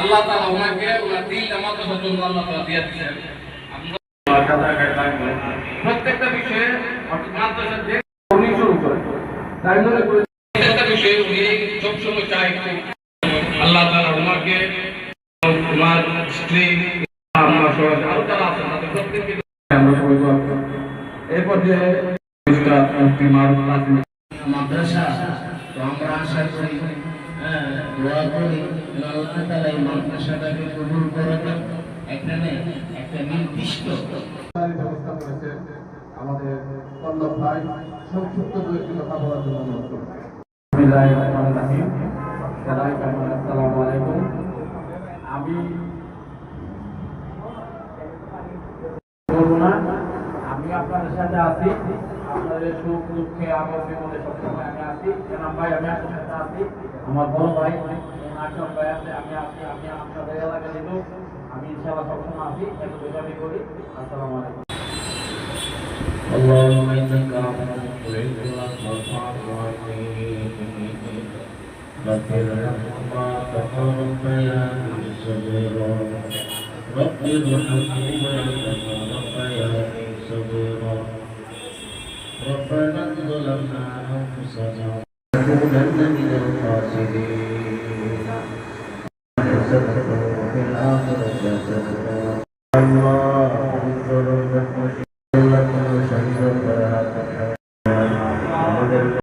আল্লাহ তাআলা ওনাকে ওনার দিলটা মাদ্রাসার জন্য আল্লাহ তাআলা দিয়ে দিয়েছেন। প্রত্যেকটা বিষয়ে মাদ্রাসার যে উনি শুরু করেন, তাই মনে করি প্রত্যেকটা বিষয়ে উনি সবসময় চাই আল্লাহ তাআলা ওনাকে ওনার স্ত্রী আমরা সবাই আরো যারা আছেন তাদের প্রত্যেককে আমরা সবাই দোয়া করি। এরপর যে মাদ্রাসা তো আমরা আশা করি, দোয়া করি আল্লাহ তাআলা এই মাদ্রাসাটাকে কবুল করে দেন। এখানে একটা নির্দিষ্ট ব্যবস্থা করেছে আমাদের পল্লব ভাই, সংক্ষিপ্ত দু একটি কথা বলার জন্য অনুরোধ করছি। আসসালামু আলাইকুম। আমি বলবো না, আমি আপনাদের সাথে আছি, আপনাদের সুখ দুঃখে আপদ বিপদে সবসময় আমি আছি। জানাম ভাই আমি আপনার সাথে আছি, আমার বড় ভাই আকরাম ভাই আছে, আমি আছি, আমি আপনাদের এলাকা যেহেতু আমি ইনশাআল্লাহ সবসময় আছি, একটু বেশি করি। আসসালামু আলাইকুম। اللهم انك عفو تحب العفو فاعف عني رب ارحمهما كما ربياني صغيرا رب ارحمهما كما ربياني صغيرا ربنا ظلمنا انفسنا ونكونن من الخاسرين حسنة في الآخرة حسنة الله انظر